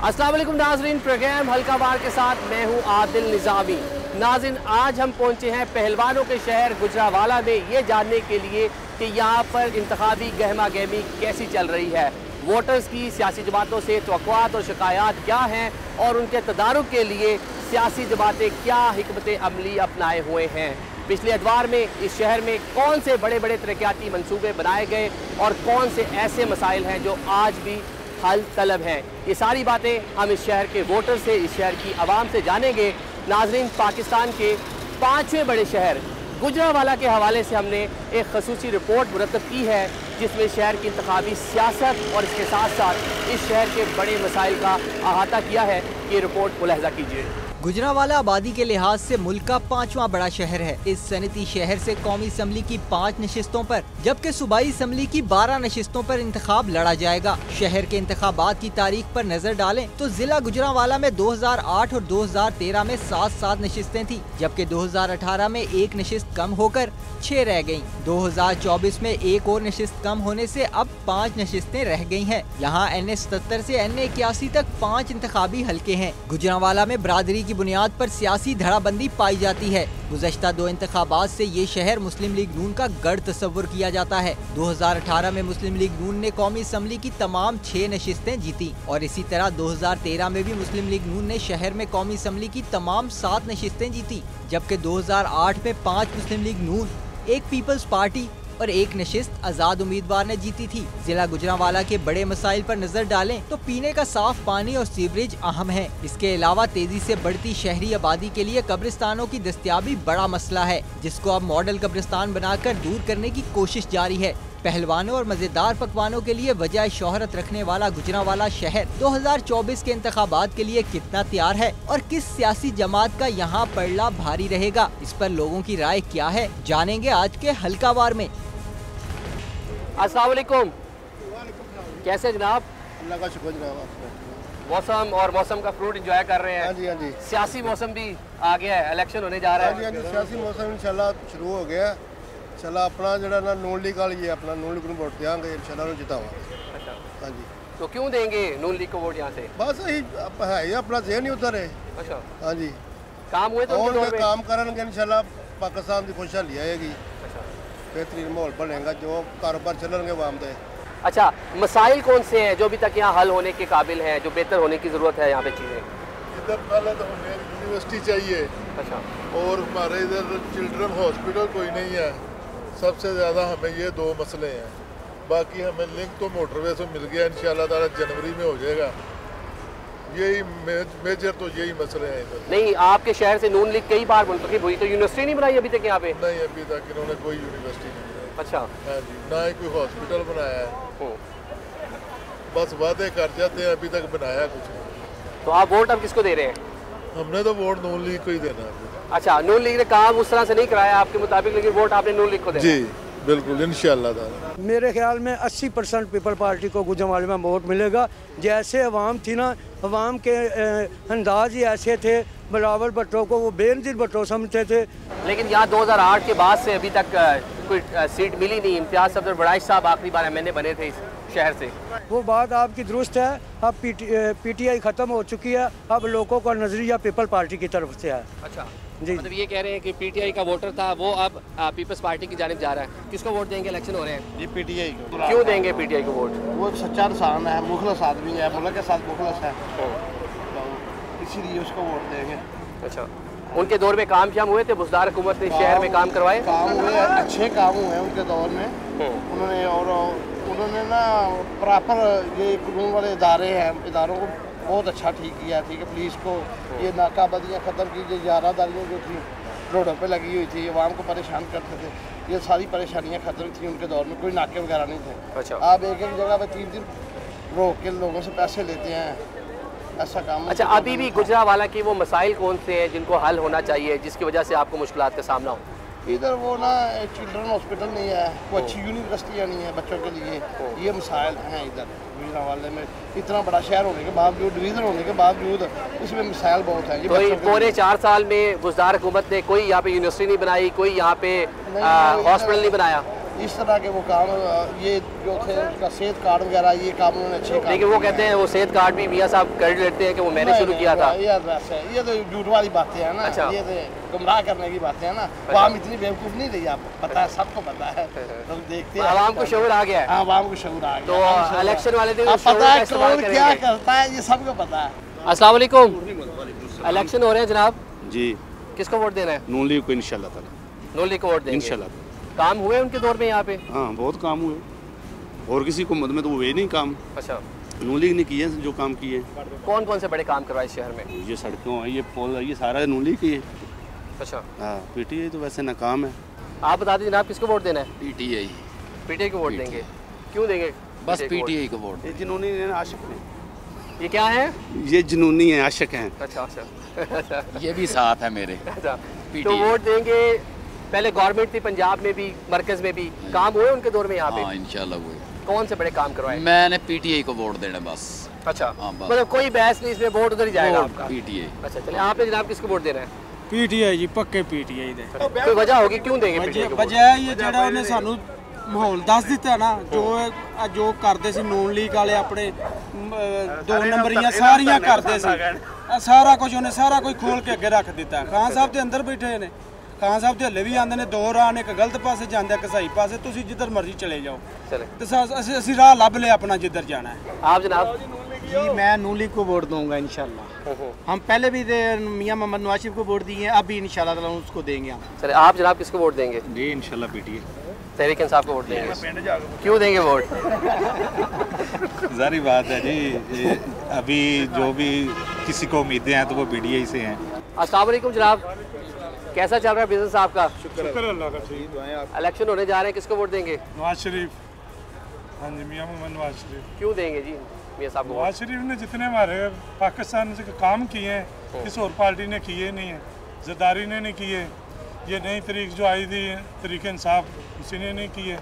अस्सलाम वालेकुम नाज़रीन, प्रोग्राम हल्का बार के साथ मैं हूं आदिल निज़ामी। नाज़रीन, आज हम पहुंचे हैं पहलवानों के शहर गुजरावाला में ये जानने के लिए कि यहाँ पर इंतखाबी गहमा गहमी कैसी चल रही है, वोटर्स की सियासी जमातों से तवक्कुआत और शिकायत क्या हैं और उनके तदारुक के लिए सियासी जमातें क्या हिकमत अमली अपनाए हुए हैं। पिछले अदवार में इस शहर में कौन से बड़े बड़े तरक्याती मंसूबे बनाए गए और कौन से ऐसे मसाइल हैं जो आज भी हल तलब हैं। ये सारी बातें हम इस शहर के वोटर से, इस शहर की आवाम से जानेंगे। नाजरीन, पाकिस्तान के 5वें बड़े शहर गुजरावाला के हवाले से हमने एक खसूसी रिपोर्ट मुरतब की है जिसमें शहर की इंतखाबी सियासत और इसके साथ साथ इस शहर के बड़े मसाइल का अहाता किया है। ये रिपोर्ट मुलाहिजा कीजिए। गुजरावाला आबादी के लिहाज से मुल्क का 5वां बड़ा शहर है। इस सनती शहर से कौमी असम्बली की 5 नशिस्तों पर जबकि सूबाई असम्बली की 12 नशिस्तों पर इंतखाब लड़ा जाएगा। शहर के इंतखाबात की तारीख पर नजर डालें तो जिला गुजरावाला में 2008 और 2013 में 7 नशिस्तें थी, जबकि 2018 में 1 नशिस्त कम होकर 6 रह गयी। 2024 में 1 और नशिस्त कम होने से अब 5 नशिस्तें रह गयी हैं। यहाँ NA 77 से NA 81 तक 5 इंतखाबी हल्के हैं। गुजरावाला में बरादरी बुनियाद पर सियासी धड़ाबंदी पाई जाती है। गुज़श्ता 2 इंतखाबात से ये शहर मुस्लिम लीग नून का गढ़ तस्वुर किया जाता है। 2018 में मुस्लिम लीग नून ने कौमी असम्बली की तमाम 6 नशिस्तें जीती और इसी तरह 2013 में भी मुस्लिम लीग नून ने शहर में कौमी असम्बली की तमाम 7 नशिस्तें जीती, जबकि 2008 में 5 मुस्लिम लीग नून, 1 पीपल्स पार्टी और 1 नशिस्त आजाद उम्मीदवार ने जीती थी। जिला गुजरावाला के बड़े मसाइल पर नजर डालें तो पीने का साफ पानी और सीवरेज अहम है। इसके अलावा तेजी से बढ़ती शहरी आबादी के लिए कब्रिस्तानों की दस्तयाबी बड़ा मसला है, जिसको अब मॉडल कब्रिस्तान बनाकर दूर करने की कोशिश जारी है। पहलवानों और मजेदार पकवानों के लिए वजह शोहरत रखने वाला गुजरावाला शहर 2024 के इंतखाबात के लिए कितना तैयार है और किस सियासी जमात का यहाँ पड़ला भारी रहेगा, इस पर लोगों की राय क्या है, जानेंगे आज के हल्कावार में। अस्सलाम वालेकुम, कैसे जनाब? अल्लाह का शुक्र जनाब। मौसम और मौसम का फ्रूट एंजॉय कर रहे हैं। हाँ जी, हाँ जी। सियासी मौसम भी आ गया है, इलेक्शन होने जा रहा है। हाँ जी, सियासी मौसम इंशाल्लाह शुरू हो गया। इंशाल्लाह अपना जड़ा ना नून लीग वाली अपना नून लीग को वोट देंगे, इंशाल्लाह जितावा। अच्छा, हाँ जी। तो क्यों देंगे नून लीग को वोट यहाँ से? बस यही है, अपना ज़हन ही उधर है। अच्छा, हाँ जी। काम हुए तो और काम करेंगे इंशाल्लाह पाकिस्तान की खुशहाली आएगी। अच्छा, बेहतरीन माहौल बनेगा, जो कारोबार चलेंगे वाम दे। अच्छा, मसाइल कौन से हैं जो अभी तक यहाँ हल होने के काबिल हैं, जो बेहतर होने की ज़रूरत है यहाँ पे चीज़ें? इधर पहले तो हमें यूनिवर्सिटी चाहिए। अच्छा, और हमारे इधर चिल्ड्रन हॉस्पिटल कोई नहीं है। सबसे ज़्यादा हमें ये 2 मसले हैं। बाकी हमें लिंक तो मोटरवे से मिल गया, इंशाल्लाह ताला जनवरी में हो जाएगा। यही मेजर तो यही मसले हैं इधर। नहीं, आपके शहर से नून लीग कई बार मुंतखब हुई तो यूनिवर्सिटी नहीं बनाई अभी तक यहाँ पे? नहीं, अभी तक इन्होंने कोई यूनिवर्सिटी नहीं बनाई। अच्छा, हाँ जी, ना ही कोई हॉस्पिटल बनाया है। बस वादे कर जाते हैं, अभी तक बनाया कुछ नहीं। तो आप वोट अब किसको दे रहे हैं? हमने तो वोट नून लीग को ही देना है। अच्छा, नून लीग ने काम उस तरह से नहीं कराया आपके मुताबिक, लेकिन वोट आपने नून लीग को देना? जी बिल्कुल, इंशाल्लाह ताला। मेरे ख्याल में 80% पीपल पार्टी को गुजरावाला में वोट मिलेगा। जैसे अवाम थी ना, अवाम के अंदाज ही ऐसे थे, बिलावल भुट्टो को वो बेनज़ीर भुट्टो समझते थे। लेकिन यहाँ 2008 के बाद से अभी तक कोई सीट मिली नहीं। इम्तियाज सफदर बड़ाइश साहब आखिरी बार MNA बने थे इस शहर से। वो बात आपकी दुरुस्त है। अब PTI ख़त्म हो चुकी है, अब लोगों का नज़रिया पीपल पार्टी की तरफ से है। अच्छा जी, मतलब ये कह रहे हैं कि PTI का वोटर था वो अब पीपल्स पार्टी की जानिब जा रहा है। किसको वोट देंगे? इलेक्शन हो रहे हैं। ये PTI को। क्यों देंगे PTI को वोट? वो सच्चा इंसान है, मुखलस आदमी है, मुल्क के साथ मुखलस है, इसीलिए उसको वोट देंगे। अच्छा, उनके दौर में काम शाम हुए थे? बुजदार हुकूमत ने शहर में काम करवाए? काम हुए, अच्छे काम हुए उनके दौर में। उन्होंने और उन्होंने ना प्रॉपर ये कानून वाले इदारे हैं, इदारों को बहुत अच्छा ठीक किया। ठीक है, पुलिस को ये नाकाबंदियाँ ख़त्म की, जो यारादारियाँ जो थी रोडों पे लगी हुई थी, आवाम को परेशान करते थे, ये सारी परेशानियाँ ख़त्म थी उनके दौर में। कोई नाके वगैरह नहीं थे। अच्छा, आप एक जगह पे 3 दिन रोक के लोगों से पैसे लेते हैं, ऐसा काम। अच्छा, अभी भी गुजरावाला के वो मसाइल कौन से हैं जिनको हल होना चाहिए, जिसकी वजह से आपको मुश्किलात का सामना हो? इधर वो ना चिल्ड्रन हॉस्पिटल नहीं है, कोई अच्छी यूनिवर्सिटियाँ नहीं है बच्चों के लिए। ये मसाइल हैं इधर गुजरावाले में। इतना बड़ा शहर होने के बावजूद, डिवीज़न होने के बावजूद इसमें मसाइल बहुत हैं। तो पूरे 4 साल में बुजदार हुकूमत ने कोई यहाँ पे यूनिवर्सिटी नहीं बनाई, कोई यहाँ पे हॉस्पिटल नहीं बनाया? इस तरह के वो काम ये जो थे उसका सेहत कार्ड वगैरह ये काम उन्होंने अच्छे काम लेकिन वो कहते हैं वो सेहत कार्ड भी मियाँ साहब कर लेते हैं कि वो मैंने शुरू किया था। ये तो झूठ वाली बातें हैं ना। अच्छा। ये तो गुमराह करने की बातें हैं ना। वो हम इतनी बेवकूफ़ नहीं रही, आपको पता है, सबको पता है, तो देखते हैं। आवाम को शऊर आ गया है। हाँ, आवाम को शऊर आ तो गया। इलेक्शन वाले दिन पता है कौन क्या करता है, ये सबको पता है। अस्सलाम वालेकुम। इलेक्शन हो रहे हैं जनाब, जी किसको वोट देना है? नून लीग को इंशाल्लाह ताला, नून लीग को वोट देंगे इंशाल्लाह। काम हुए उनके दौर में यहाँ पे? हाँ, बहुत काम हुए, और किसी को मद में तो हुए नहीं काम। अच्छा, नून लीग ने किए जो काम किए। कौन कौन से बड़े काम करवाए इस शहर में? ये सड़कों है, ये पुल है, ये सारा नून लीग की है। अच्छा, हाँ, पीटीआई तो वैसे नाकाम है। आप बता दीजिए जनाब, किसको वोट देना है? पीटीआई। पीटीआई को वोट देंगे, क्यों देंगे? बस पीटीआई को वोट। ये जुनूनी है, आशिक है। ये क्या है? ये जुनूनी है, आशिक हैं। अच्छा अच्छा ये भी साथ है मेरे। अच्छा, तो PTI। वोट देंगे। पहले गवर्नमेंट थी पंजाब में भी, मरकज में भी, काम हुए उनके दौर में यहाँ हाँ पे? इंशाल्लाह हुए। कौन से बड़े काम करवाए? मैंने पीटीआई को वोट देना बस। अच्छा, हाँ, बस। मतलब कोई बहस नहीं, इसमें वोट उधर ही जाएगा आपका? पीटीआई। अच्छा, चलिए आपने जनाब किसको वोट देना है? पीटीआई जी, पक्के पीटीआई दे। कोई वजह होगी क्यों देंगे PTI को वोट? ਵਜ੍ਹਾ ਇਹ ਜਿਹੜਾ ਉਹਨੇ ਸਾਨੂੰ ਮਾਹੌਲ ਦੱਸ ਦਿੱਤਾ ਨਾ, ਜੋ ਕਰਦੇ ਸੀ ਨੂਨ ਲੀਗ ਵਾਲੇ ਆਪਣੇ 2 ਨੰਬਰੀਆਂ ਸਾਰੀਆਂ ਕਰਦੇ ਸੀ, ਸਾਰਾ ਕੁਝ ਉਹਨੇ ਸਾਰਾ ਕੁਝ ਖੋਲ ਕੇ ਅੱਗੇ ਰੱਖ ਦਿੱਤਾ। ਖਾਨ ਸਾਹਿਬ ਦੇ ਅੰਦਰ ਬੈਠੇ ਨੇ, ਖਾਨ ਸਾਹਿਬ ਦੇ ਹੱਲੇ ਵੀ ਆਂਦੇ ਨੇ 2 ਰਾਹ ਨੇ, ਇੱਕ ਗਲਤ ਪਾਸੇ ਜਾਂਦੇ, ਇੱਕ ਸਹੀ ਪਾਸੇ, ਤੁਸੀਂ ਜਿੱਧਰ ਮਰਜ਼ੀ ਚਲੇ ਜਾਓ। चले ਤੇ ਅਸੀਂ ਰਾਹ ਲੱਭ ਲਿਆ ਆਪਣਾ ਜਿੱਧਰ ਜਾਣਾ ਹੈ। आप जनाब? जी मैं नून लीग को वोट दूंगा इंशाल्लाह। हम पहले भी मियां मोहम्मद नवाज शरीफ को वोट दिए हैं, अब भी इंशाल्लाह ताला उसको देंगे हम। चले आप जनाब किसको वोट देंगे? जी इंशाल्लाह पीटीआई। तहरीक इंसाफ को वोट देंगे, क्यों देंगे वोट? जारी बात है जी, अभी जो भी किसी को उम्मीदें हैं तो वो पीटीआई से हैं। अस्सलाम वालेकुम जनाब, कैसा चल रहा है बिजनेस आपका? शुक्र अल्लाह का, ठीक। इलेक्शन होने जा रहे हैं, किसको वोट देंगे? नवाज शरीफ। हाँ जी, मियां मोहम्मद नवाज शरीफ। क्यों देंगे जी मियाँ साहब को? नवाज शरीफ ने जितने हमारे पाकिस्तान से काम किए हैं, किसी और पार्टी ने किए नहीं है। जरदारी ने नहीं किए, ये नई तरीक जो आई थी तरीके इंसाफ, उसी ने नहीं किए।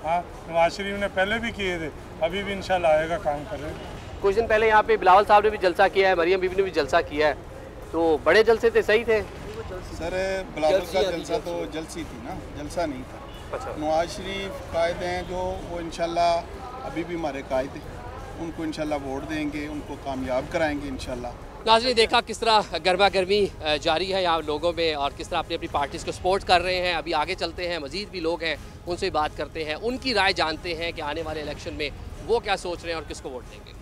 हाँ, नवाज शरीफ ने पहले भी किए थे, अभी भी इंशाल्लाह आएगा, काम कर रहे हैं। कुछ दिन पहले यहाँ पे बिलावल साहब ने भी जलसा किया है, मरियम बीबी ने भी जलसा किया है, तो बड़े जलसे थे, सही थे? सर बिलावल का जलसा तो जलसी थी ना, जलसा नहीं था। अच्छा, नवाज शरीफ कायद हैं जो, वो इंशाल्लाह अभी भी हमारे कायद हैं, उनको इंशाल्लाह वोट देंगे, उनको कामयाब कराएंगे इंशाल्लाह। नाज़रीन देखा किस तरह गर्मा गर्मी जारी है यहाँ लोगों में, और किस तरह अपनी अपनी पार्टीज़ को सपोर्ट कर रहे हैं। अभी आगे चलते हैं, मज़ीद भी लोग हैं, उनसे बात करते हैं, उनकी राय जानते हैं कि आने वाले इलेक्शन में वो क्या सोच रहे हैं और किसको वोट देंगे।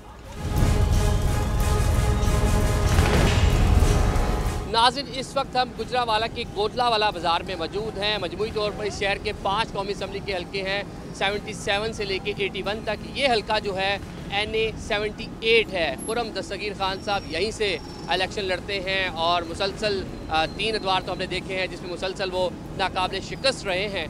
नाज़रीन इस वक्त हम गुजरावाला के गोदलावाला बाज़ार में मौजूद हैं। मजमूई तौर पर इस शहर के 5 कौमी असम्बली के हल्के हैं, 77 से लेके 81 तक। ये हल्का जो है NA 78 है। पुरम दस्तगीर खान साहब यहीं से इलेक्शन लड़ते हैं, और मुसलसल 3 अदवार तो हमने देखे हैं जिसमें मुसलसल वो नाकाबिल शिकस्त रहे हैं।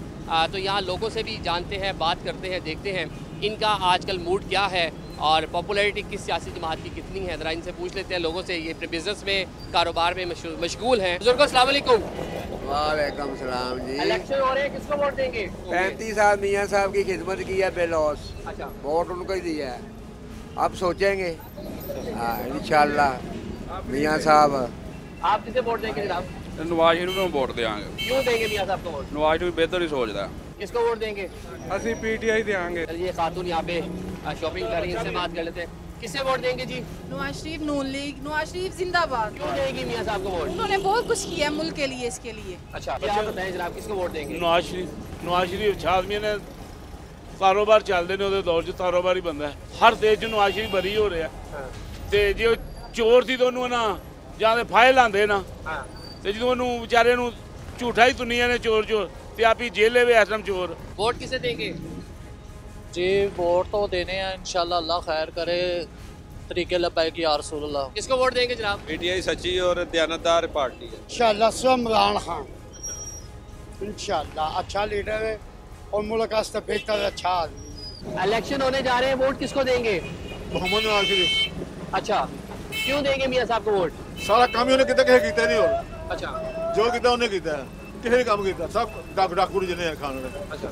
तो यहाँ लोगों से भी जानते हैं, बात करते हैं, देखते हैं इनका आजकल मूड क्या है और पॉपुलैरिटी किस सियासी जमात की कितनी है। ज़रा इनसे पूछ लेते हैं लोगों से, ये अपने बिजनेस में, कारोबार में मशगूल हैं। बुजुर्गो अस्सलाम वालेकुम। वालेकुम सलाम जी। इलेक्शन हो रहे हैं, किसको वोट देंगे? 35 साल मियाँ साहब की खिदमत की है बेलौस, अच्छा, वोट उनको ही दिया है। अब सोचेंगे हाँ इंशाल्लाह मियाँ साहब। आप किसे वोट देंगे जनाब? नवाज शरीफ को वोट देंगे। क्यों देंगे मियाँ साहब को वोट? नवाज शरीफ बेहतर ही सोचता है। किसको वोट देंगे? ਅਸੀਂ पीटीआई देंगे। ये खातून यहाँ पे शॉपिंग कर रही है, इनसे बात कर लेते हैं। किसे वोट देंगे जी? नवाज शरीफ, नून लीग, नवाज शरीफ जिंदाबाद। क्यों देंगी मियाँ साहब को वोट? उन्होंने बहुत कुछ किया मुल्क के लिए, इसके लिए। अच्छा, क्या आप बताएं जनाब, किसको वोट देंगे? नवाज शरीफ अच्छा आदमी ने, कारोबार चलते ने दौर च कारोबारी बंदा है। हर देश च नवाज शरीफ बरी हो रहा है, तो जो चोर थी तो उन्होंने ना ਜਾਂ ਫਾਇਲ ਲਾਂਦੇ ਨਾ, ਤੇ ਜਦੋਂ ਉਹਨੂੰ ਵਿਚਾਰੇ ਨੂੰ ਝੂਠਾ ਹੀ ਦੁਨੀਆ ਨੇ ਚੋਰ ਤੇ ਆਪ ਹੀ ਜੇਲੇ ਵਿੱਚ ਇਸ ਟਾਈਮ ਚੋਰ। वोट किसे देंगे जी? वोट तो देने हैं इंशाल्लाह, अल्लाह खैर करे, तरीके लपाएगी या रसूल अल्लाह। किसको वोट देंगे जनाब? पीटीआई सच्ची और दयानतदार पार्टी है इंशाल्लाह इमरान खान, इंशाल्लाह अच्छा लीडर है और मुल्क वास्ते बेहतर अच्छा आदमी। इलेक्शन होने जा रहे हैं, वोट किसको देंगे? मोहम्मद नवाज शरीफ। अच्छा, क्यों देंगे मियाँ साहब को वोट? सारा काम ही उन्हें किया, किसी कीता नहीं और अच्छा, जो किया उन्हें किया, किसी ने काम किया, सब डाकू जिन्हें खान ने। अच्छा,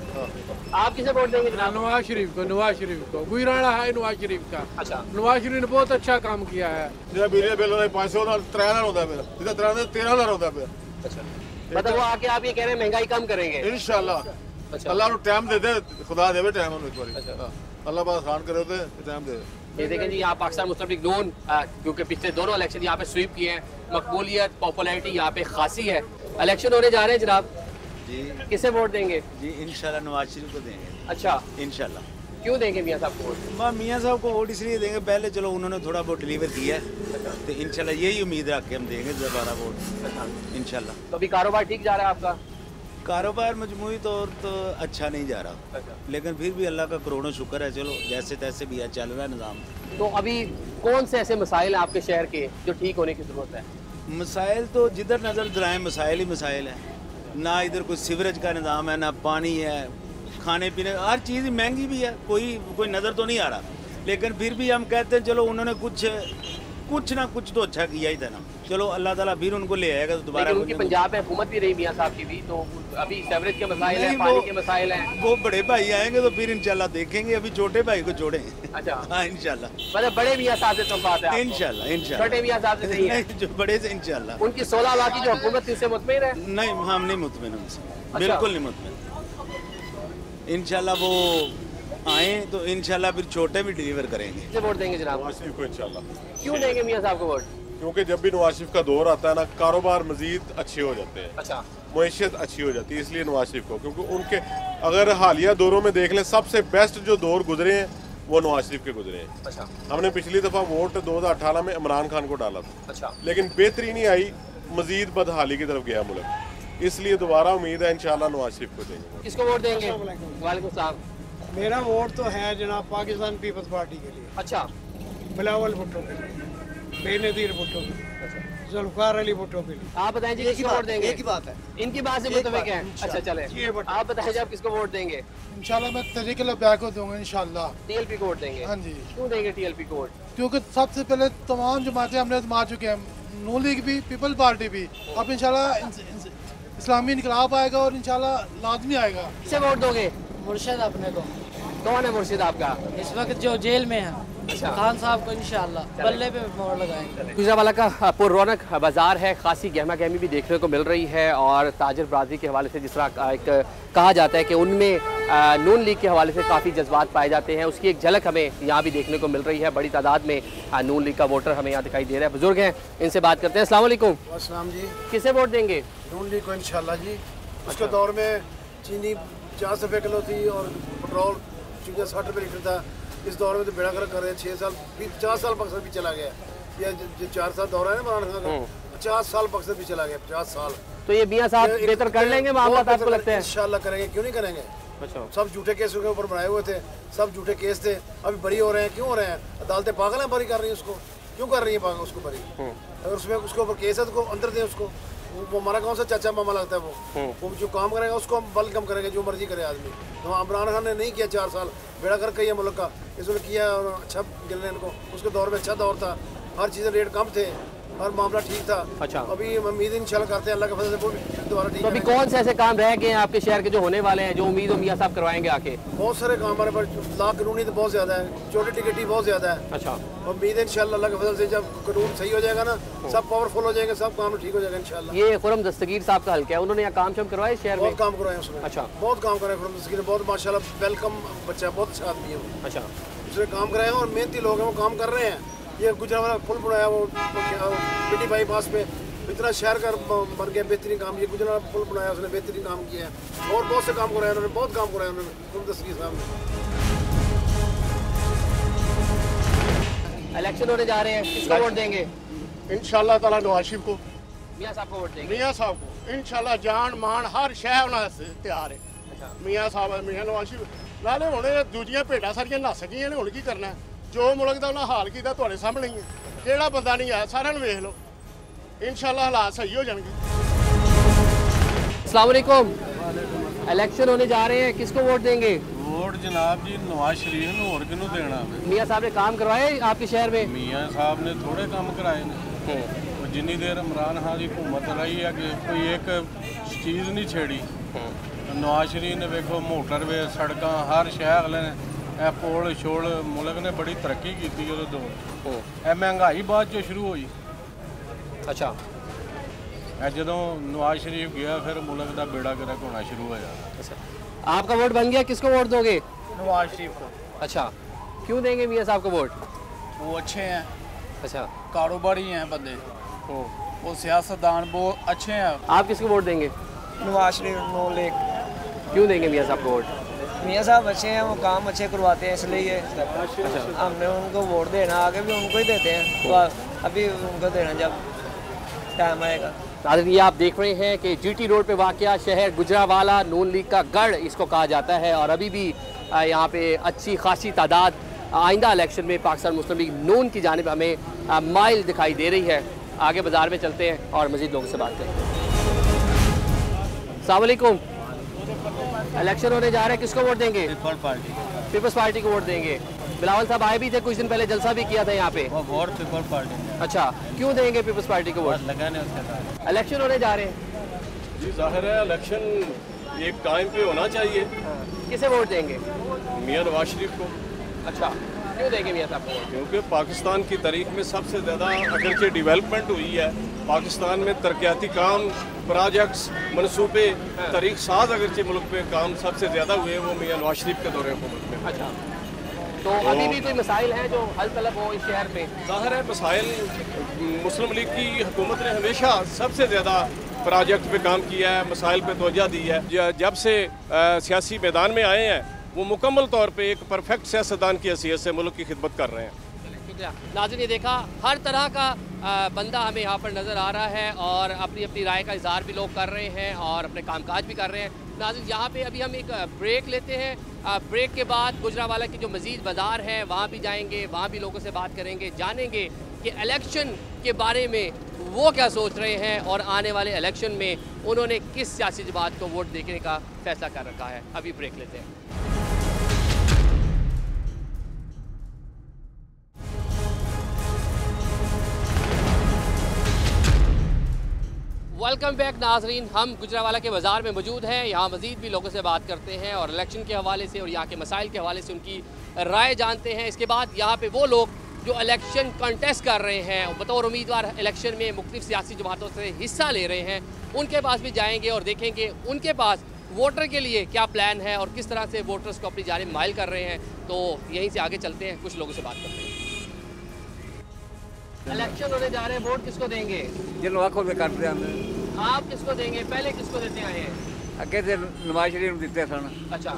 आप किसे वोट देंगे जनाब? नवाज शरीफ को, नवाज शरीफ को। गुजराना है नवाज शरीफ का। अच्छा, नवाज शरीफ ने बहुत अच्छा काम किया है। जो बिजली बिल 500 3,000 होता है, जितना 13,000 होता है। अच्छा, मतलब वो आके आप ये कह रहे हैं महंगाई कम करेंगे? इंशाल्लाह अच्छा। अल्लाह ਨੂੰ टाइम दे दे, खुदा देवे टाइम ਉਹਨੂੰ ਇੱਕ ਵਾਰੀ। अल्लाह पाक आसान करे तो टाइम दे। ये देखें जी, यहाँ पाकिस्तान मुस्लिम लीग नून क्योंकि पिछले दोनों इलेक्शन यहाँ पे स्वीप किए हैं, मकबूलियत पॉपुलैरिटी यहाँ पे खासी है। इलेक्शन होने जा रहे हैं जनाब जी, किसे वोट देंगे? जी इंशाल्लाह नवाज शरीफ को देंगे। अच्छा, इंशाल्लाह। क्यों देंगे मियाँ साहब को वोट? मियाँ साहब को वोट इसलिए देंगे, पहले चलो उन्होंने थोड़ा बहुत डिलीवर किया है, तो इंशाल्लाह यही उम्मीद रख के हम देंगे दोबारा वोट इंशाल्लाह। तो अभी कारोबार ठीक जा रहा है आपका? कारोबार मजमूई तौर तो अच्छा नहीं जा रहा, लेकिन फिर भी अल्लाह का करोड़ों शुक्र है, चलो जैसे तैसे भी है, चल रहा है निज़ाम। तो अभी कौन से ऐसे मसाइल हैं आपके शहर के जो ठीक होने की ज़रूरत है? मसाइल तो जिधर नज़र दराएं मसाइल ही मसाइल है, ना इधर कोई सीवरेज का निज़ाम है, ना पानी है, खाने पीने हर चीज़ महंगी भी है, कोई नज़र तो नहीं आ रहा, लेकिन फिर भी हम कहते हैं चलो उन्होंने कुछ ना कुछ तो अच्छा किया ही था ना, चलो अल्लाह ताला फिर उनको ले आएगा तो दोबारा। उनकी पंजाब में हुकूमत भी रही मियाँ साहब की भी, तो अभी सीवरेज के मसाइल हैं, पानी के मसाइल हैं। वो बड़े भाई आएंगे तो फिर इंशाल्लाह देखेंगे, अभी छोटे भाई को छोड़े। अच्छा, हाँ इंशाल्लाह। मतलब बड़े मियाँ साहब से तो बात है इंशाल्लाह इंशाल्लाह, छोटे मियाँ साहब से नहीं है जो बड़े से इंशाल्लाह। उनकी 16 लाख की जो हुकूमत थी उससे मुतमिन है? नहीं, हम नहीं मुतमिन उनसे, बिल्कुल नहीं मुतमिन। इंशाल्लाह वो आए तो इंशाल्लाह फिर छोटे भी डिलीवर करेंगे। किसे वोट देंगे जनाब? नवाज शरीफ को इंशाल्लाह। क्यों देंगे मियाँ साहब को वोट? क्योंकि जब भी नवाज शरीफ का दौर आता है ना, कारोबार मजीद अच्छे हो जाते हैं। अच्छा, मुईशत अच्छी हो जाती है, इसलिए नवाज शरीफ को, क्योंकि उनके अगर हालिया दौरों में देख लें, सबसे बेस्ट जो दौर गुजरे हैं वो नवाज शरीफ के गुजरे हैं। अच्छा, हमने पिछली दफ़ा वोट 2018 में इमरान खान को डाला था। अच्छा, लेकिन बेहतरी नहीं आई, मजीद बदहाली की तरफ गया मुल्क, इसलिए दोबारा उम्मीद है इंशाल्लाह नवाज शरीफ को देंगे। किसको वोट देंगे? वालेकुम सलाम। मेरा वोट तो है जनाब पाकिस्तान पीपल्स पार्टी के लिए। अच्छा, बिलावल भुट्टो के लिए, बेनज़ीर भुट्टो के लिए, जुल्फ़िकार अली भुट्टो के लिए। आप बताएं जी किसको वोट देंगे? एक ही बात है, इनकी बात से मुतफिक हैं। अच्छा चले, आप बताएं जी आप किसको वोट देंगे? इंशाल्लाह मैं तहरीक लब्बैक को दूंगा इंशाल्लाह। टीएलपी को वोट देंगे? हाँ जी। क्यों देंगे टीएलपी को वोट? क्योंकि सबसे पहले तमाम जमातें हमने आजमा चुके हैं, नून लीग भी, पीपल पार्टी भी, अब इंशाल्लाह इस्लामी इनकलाब आएगा और इंशाल्लाह लाजमी आएगा। किसे वोट दोगे? मुर्शिद अपने को। कौन है मुर्शिद आपका? इस वक्त जो जेल में है, अच्छा, खान साहब को इंशाल्लाह बल्ले पे मोड़ लगाएंगे। गुजरावाला का पुररौनक बाजार है, खासी गहमा गहमी भी देखने को मिल रही है, और ताजर बरादरी के हवाले से जिस तरह एक कहा जाता है कि उनमें नून लीग के हवाले से काफ़ी जज्बात पाए जाते हैं, उसकी एक झलक हमें यहाँ भी देखने को मिल रही है। बड़ी तादाद में नून लीग का वोटर हमें यहाँ दिखाई दे रहा है। बुजुर्ग हैं, इनसे बात करते हैं। अस्सलाम वालेकुम। अस्सलाम जी। किसे वोट देंगे? नून लीग को इंशाल्लाह जी। उसके दौर में चीनी 50 रुपये किलो थी और पेट्रोल चूँकि 60 रुपये लीटर था। इस दौर में तो बेड़ा कर रहे हैं, 6 साल 50 साल बक्सर भी चला गया। ये जो 4 साल दौर है ना इमरान खान का, 50 साल बक्सर भी चला गया, 50 साल। तो ये मियाँ साहब बेहतर कर लेंगे मामला, आपको लगता है? इंशाल्लाह करेंगे, क्यों नहीं करेंगे। अच्छा, सब झूठे केस के ऊपर बनाए हुए थे, सब झूठे केस थे, अभी बरी हो रहे हैं। क्यों हो रहे हैं? अदालतें पागल हैं, बरी कर रही हैं उसको। क्यों कर रही है पागल उसको बरी? अगर उसमें उसके ऊपर केस है तो अंदर दें उसको। वो हमारा कौन सा चाचा मामा लगता है? वो जो काम करेगा उसको हम बल कम करेंगे, जो मर्जी करे आदमी। तो इमरान खान ने नहीं किया 4 साल, बेड़ा कर कही है मुल्क का, इसने किया और अच्छा गिनने इनको। उसके दौर में अच्छा दौर था, हर चीज़ें रेट कम थे, हर मामला ठीक था। अच्छा, अभी उम्मीद इंशाल्लाह करते हैं अल्लाह के फजल से दोबारा ठीक। तो अभी कौन से ऐसे काम रह गए हैं आपके शहर के जो होने वाले हैं, जो उम्मीद हो मियाँ साहब करवाएंगे आके? बहुत सारे काम हमारे पास, ला कानूनी तो बहुत ज़्यादा है, छोटी टिकटी बहुत ज़्यादा है। अच्छा, उम्मीद है इंशाल्लाह अल्लाह के फजल से जब कानून सही हो जाएगा ना, सब पावरफुल हो जाएंगे, सब काम ठीक हो जाएगा इंशाल्लाह। ये खुरम दस्तगीर साहब का हल्का है, उन्होंने यहाँ काम शाम करवाए शहर में? बहुत काम करवाए उसमें। अच्छा, बहुत काम कराए खुरम दस्तगीर ने, बहुत माशाल्लाह वेलकम बच्चा, बहुत अच्छा आदमी है वो। अच्छा, उसने काम कराए और मेहनती लोग हैं, वो काम कर रहे हैं। ये गुजरावाला पुल बनाया वो पिटी बाईपास पे, इतना शहर का बन गया बेहतरीन काम। ये गुजरावाला पुल बनाया उसने, बेहतरीन काम किया है, और बहुत से काम कराए उन्होंने, बहुत काम कराए उन्होंने खुरम दस्तगीर साहब ने। इलेक्शन होने जा रहे हैं, किसको वोट देंगे? इंशाल्लाह ताला नवाज शरीफ को। मियाँ साहब को वोट देंगे? मियाँ साहब को इंशाल्लाह, जान मान हर शह उन्होंने तैयार है। मियाँ साहब मियाँ नवाज शरीफ नाले हुणे दूजियां भेडां सारियां नस गईयां ने, हुण की करना? जो मुल्क का उन्हें हाल किया तुहाडे सामने ही है, किहड़ा बंदा नहीं आया, सारिਆਂ ਨੂੰ वेख लो। इंशाल्लाह हालात सही हो जाएंगे। अस्सलाम वालेकुम। इलेक्शन होने जा रहे हैं, किसको वोट देंगे? वोट जनाब जी नवाज शरीफ ਨੂੰ ਹੋਰ ਕਿਹਨੂੰ ਦੇਣਾ? मियाँ साहब ने काम करवाए आपके शहर में? मियाँ साहब ने थोड़े काम कराए ने। जिन्नी देर इमरान खान की हुकूमत रही है कि कोई एक चीज़ नहीं छेड़ी। नवाज शरीफ ने वेखो मोटरवे, सड़क, हर शहर अगले ने पुल छोल, मुल्क ने बड़ी तरक्की की उस दौर। महंगाई बाद जो शुरू हुई। अच्छा, ਜਦੋਂ नवाज शरीफ गया फिर मुल्क का बेड़ा गर्क होना शुरू हो जाता। अच्छा, आपका वोट बन गया, किसको वोट दोगे? नवाज शरीफ को। अच्छा, क्यों देंगे मियाँ साहब को वोट? वो अच्छे हैं, अच्छा, कारोबारी हैं बंदे, वो सियासतदान बहुत अच्छे हैं। आप किसको वोट देंगे? Nawaz Sharif no lake. क्यों देंगे मियाँ साहब को वोट? मियाँ साहब अच्छे हैं, वो काम अच्छे करवाते हैं, इसलिए हमने उनको वोट देना, आगे भी उनको ही देते हैं, तो अभी उनको देना जब टाइम आएगा। नाज़रीन, ये आप देख रहे हैं कि जीटी रोड पे वाक़या शहर गुजरावाला नून लीग का गढ़ इसको कहा जाता है और अभी भी यहाँ पे अच्छी खासी तादाद आइंदा इलेक्शन में पाकिस्तान मुस्लिम लीग नून की जानिब हमें माइल दिखाई दे रही है। आगे बाज़ार में चलते हैं और मज़ीद लोगों से बात करेंगे। अस्सलाम वालेकुम, इलेक्शन होने जा रहे हैं, किसको वोट देंगे? पीपल्स पार्टी को वोट देंगे। बिलावल साहब आए भी थे कुछ दिन पहले, जलसा भी किया था यहाँ पे। वोट पीपल्स पार्टी। अच्छा, क्यों देंगे पीपल्स पार्टी को वोट? लगाने उसके इलेक्शन होने जा रहे हैं जी, जाहिर है इलेक्शन एक टाइम पे होना चाहिए। किसे वोट देंगे? मियाँ नवाज शरीफ को। अच्छा, क्यों देंगे मियाँ साहब को? क्योंकि पाकिस्तान की तारीख में सबसे ज़्यादा अगरचे डेवलपमेंट हुई है, पाकिस्तान में तरक्याती काम, प्रोजेक्ट्स, मनसूबे, तारीख साज अगरचे मुल्क पे काम सबसे ज़्यादा हुए वो मियाँ नवाज शरीफ के दौरे हुकूमत में। अच्छा, तो अभी भी कोई मसाइल हैं जो हल तलब हो इस शहर में? ज़ाहिर है मसाइल, मुस्लिम लीग की हुकूमत ने हमेशा सबसे ज़्यादा प्रोजेक्ट पे काम किया है, मसाइल पे तवज्जो दी है। जब से सियासी मैदान में आए हैं वो मुकम्मल तौर पे एक परफेक्ट सियासतदान की हैसियत से मुल्क की खिदमत कर रहे हैं। नाज़रीन, ये देखा हर तरह का बंदा हमें यहाँ पर नज़र आ रहा है और अपनी अपनी राय का इजहार भी लोग कर रहे हैं और अपने कामकाज भी कर रहे हैं। नाज़रीन, यहाँ पे अभी हम एक ब्रेक लेते हैं, ब्रेक के बाद गुजरावाला की जो मज़ीद बाज़ार है वहाँ भी जाएंगे, वहाँ भी लोगों से बात करेंगे, जानेंगे कि इलेक्शन के बारे में वो क्या सोच रहे हैं और आने वाले इलेक्शन में उन्होंने किस सियासी जमात को वोट देने का फैसला कर रखा है। अभी ब्रेक लेते हैं। वेलकम बैक नाजरीन, हम गुजरावाला के बाज़ार में मौजूद हैं। यहाँ मज़ीद भी लोगों से बात करते हैं और इलेक्शन के हवाले से और यहाँ के मसाइल के हवाले से उनकी राय जानते हैं। इसके बाद यहाँ पे वो लोग जो इलेक्शन कंटेस्ट कर रहे हैं और बतौर उम्मीदवार इलेक्शन में मुख्तलिफ सियासी जमातों से हिस्सा ले रहे हैं, उनके पास भी जाएंगे और देखेंगे उनके पास वोटर के लिए क्या प्लान है और किस तरह से वोटर्स को अपनी जानिब माइल कर रहे हैं। तो यहीं से आगे चलते हैं, कुछ लोगों से बात करते हैं। इलेक्शन होने जा रहे हैं, वोट किसको देंगे? जिन आखो में करते हैं। आप किसको देंगे? पहले किसको देते आए हैं? अगे तो नवाज शरीफ दिते सन। अच्छा,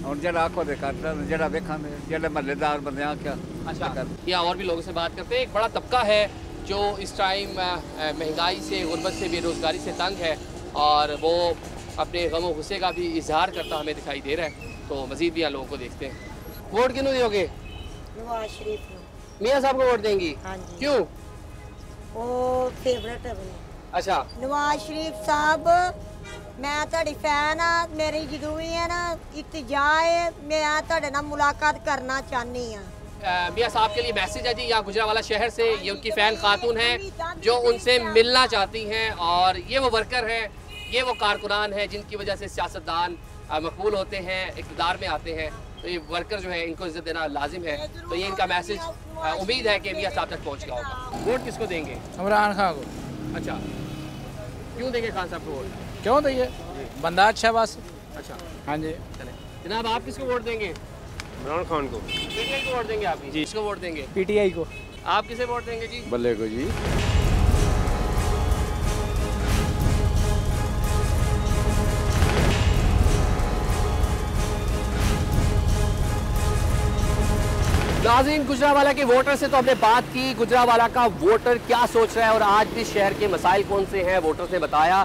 और जरा आखो दे करता जरा देखा जरा महल्लेदार बंदे आख्या। अच्छा, या और भी लोगों से बात करते हैं। एक बड़ा तबका है जो इस टाइम महंगाई से, गुर्बत से, बेरोज़गारी से तंग है और वो अपने गम गुस्से का भी इजहार करता हमें दिखाई दे रहा है। तो मज़ीद भी यहाँ लोगों को देखते हैं। वोट किन्हों दोगे? नवाज शरीफ। मियाँ साहब को वोट देंगी? हाँ जी। क्यों? वो फेवरेट है मेरी। अच्छा, नवाज शरीफ साहब, मैं ਤੁਹਾਡੀ फैन हाँ, मेरी जरूरी है ना इत्तिजा है, मैं ਤੁਹਾਡੇ ਨਾਲ मुलाकात करना चाहनी हाँ। मियाँ साहब के लिए मैसेज है जी यहाँ गुजरावाला शहर से। ये उनकी फ़ैन खातून हैं जो उनसे मिलना चाहती हैं और ये वो वर्कर हैं, ये वो कारकुनान हैं जिनकी वजह से सियासतदान मकबूल होते हैं, इक़्तिदार में आते हैं। तो ये वर्कर जो है इनको इज़्ज़त देना लाजिम है। तो ये इनका मैसेज उम्मीद है कि मियाँ साहब तक पहुँच गया होगा। वोट किसको देंगे? इमरान खान को। अच्छा, क्यों देंगे खान साहब को वोट? क्यों देंगे? बंदा अच्छा बस। अच्छा, हाँ जी। चले जनाब, आप किसको वोट देंगे? इमरान खान को। पीटीआई को वोट देंगे आप? जी। किसको वोट देंगे? पीटीआई को। आप किसे वोट देंगे जी? बल्ले को जी। नाज़रीन, गुजरावाला के वोटर से तो हमने बात की, गुजरावाला का वोटर क्या सोच रहा है और आज भी शहर के मसाइल कौन से हैं वोटर्स ने बताया।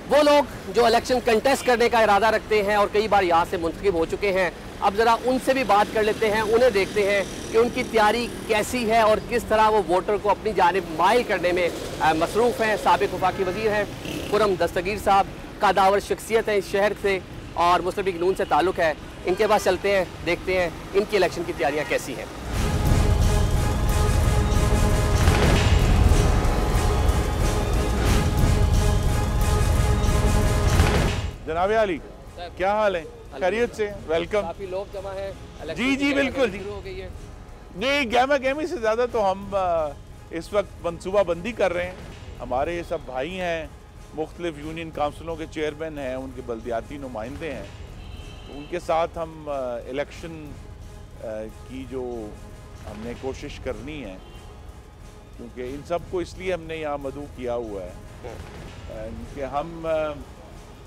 वो लोग जो इलेक्शन कंटेस्ट करने का इरादा रखते हैं और कई बार यहाँ से मुंतखब हो चुके हैं, अब ज़रा उनसे भी बात कर लेते हैं, उन्हें देखते हैं कि उनकी तैयारी कैसी है और किस तरह वो वोटर को अपनी जानिब माइल करने में मसरूफ़ हैं। साबिक़ वफाकी वज़ीर हैं खुर्रम दस्तगीर साहब, कादावर शख्सियत है इस शहर से और मुस्लिम लीग नून से ताल्लुक़ है। इनके पास चलते हैं, देखते हैं इनकी इलेक्शन की तैयारियाँ कैसी हैं। जनाब आली, क्या हाल है? खैरियत से? वेलकम। काफी लोग जमा है। जी जी बिल्कुल जी। हो गई है। नहीं, गहमा गहमी से ज़्यादा तो हम इस वक्त मनसूबा बंदी कर रहे हैं हमारे सब भाई हैं, मुख्तलिफ यूनियन काउंसिलों के चेयरमैन हैं, उनके बल्दियाती नुमाइंदे हैं, तो उनके साथ हम इलेक्शन की जो हमने कोशिश करनी है, क्योंकि इन सब को इसलिए हमने यहाँ मदऊ किया हुआ है कि